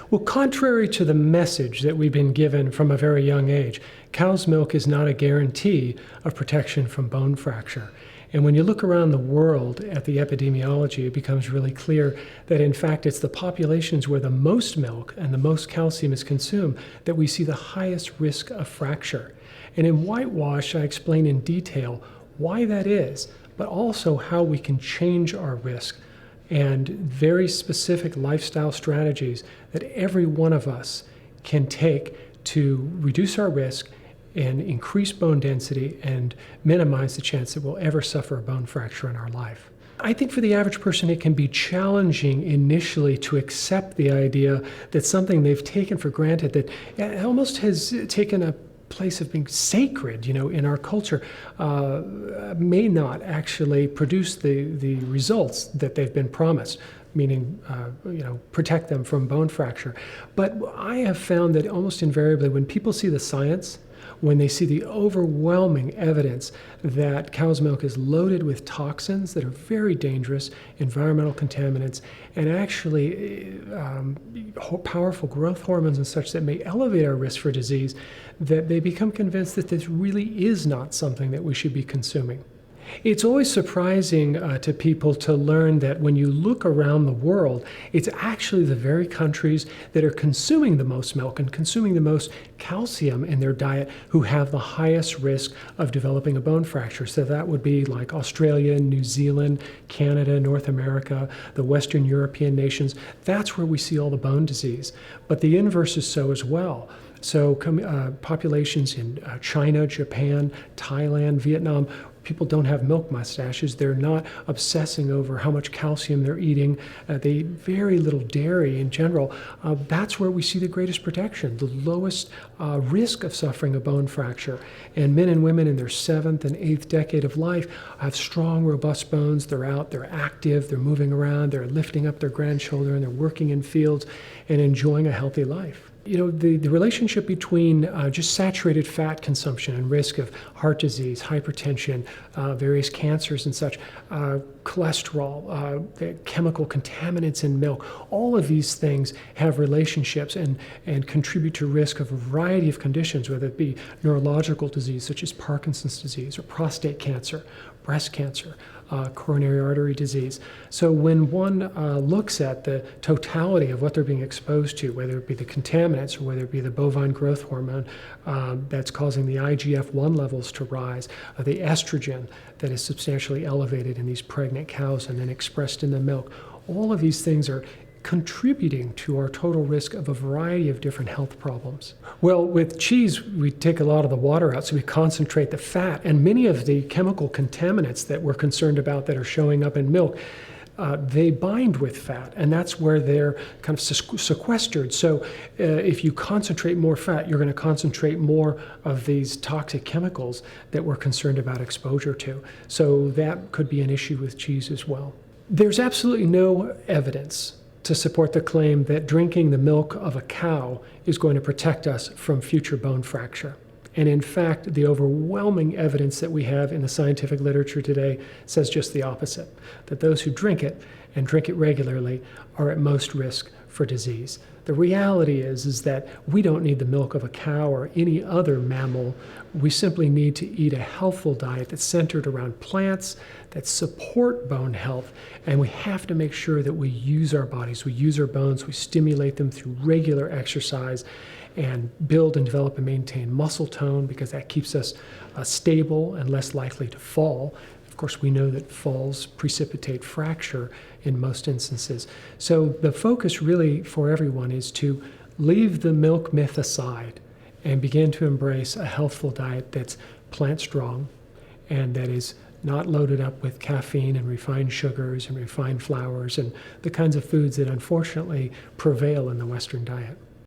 Well, contrary to the message that we've been given from a very young age, cow's milk is not a guarantee of protection from bone fracture. And when you look around the world at the epidemiology, it becomes really clear that in fact it's the populations where the most milk and the most calcium is consumed that we see the highest risk of fracture. And in Whitewash, I explain in detail why that is, but also how we can change our risk and very specific lifestyle strategies that every one of us can take to reduce our risk and increase bone density and minimize the chance that we'll ever suffer a bone fracture in our life. I think for the average person it can be challenging initially to accept the idea that something they've taken for granted, that it almost has taken a place of being sacred, in our culture, may not actually produce the results that they've been promised, meaning, protect them from bone fracture. But I have found that almost invariably when people see the science, when they see the overwhelming evidence that cow's milk is loaded with toxins that are very dangerous, environmental contaminants, and actually powerful growth hormones and such that may elevate our risk for disease, that they become convinced that this really is not something that we should be consuming. It's always surprising to people to learn that when you look around the world, it's actually the very countries that are consuming the most milk and consuming the most calcium in their diet who have the highest risk of developing a bone fracture. So that would be like Australia, New Zealand, Canada, North America, the Western European nations. That's where we see all the bone disease. But the inverse is so as well. So populations in China, Japan, Thailand, Vietnam, people don't have milk mustaches. They're not obsessing over how much calcium they're eating. They eat very little dairy in general. That's where we see the greatest protection, the lowest risk of suffering a bone fracture. And men and women in their 7th and 8th decade of life have strong, robust bones. They're out, they're active, they're moving around, they're lifting up their grandchildren, they're working in fields and enjoying a healthy life. The relationship between just saturated fat consumption and risk of heart disease, hypertension, various cancers and such, cholesterol, chemical contaminants in milk, all of these things have relationships and contribute to risk of a variety of conditions, whether it be neurological disease such as Parkinson's disease or prostate cancer, breast cancer, coronary artery disease. So when one looks at the totality of what they're being exposed to, whether it be the contaminants or whether it be the bovine growth hormone that's causing the IGF-1 levels to rise, the estrogen that is substantially elevated in these pregnant cows and then expressed in the milk, all of these things are contributing to our total risk of a variety of different health problems. Well, with cheese, we take a lot of the water out, so we concentrate the fat, and many of the chemical contaminants that we're concerned about that are showing up in milk, they bind with fat, and that's where they're kind of sequestered. So if you concentrate more fat, you're going to concentrate more of these toxic chemicals that we're concerned about exposure to. So that could be an issue with cheese as well. There's absolutely no evidence to support the claim that drinking the milk of a cow is going to protect us from future bone fracture. And in fact, the overwhelming evidence that we have in the scientific literature today says just the opposite, that those who drink it and drink it regularly are at most risk for disease. The reality is that we don't need the milk of a cow or any other mammal. We simply need to eat a healthful diet that's centered around plants that support bone health, and we have to make sure that we use our bodies, we use our bones, we stimulate them through regular exercise and build and develop and maintain muscle tone, because that keeps us stable and less likely to fall. Of course, we know that falls precipitate fracture in most instances. So the focus really for everyone is to leave the milk myth aside and begin to embrace a healthful diet that's plant strong and that is not loaded up with caffeine and refined sugars and refined flours and the kinds of foods that unfortunately prevail in the Western diet.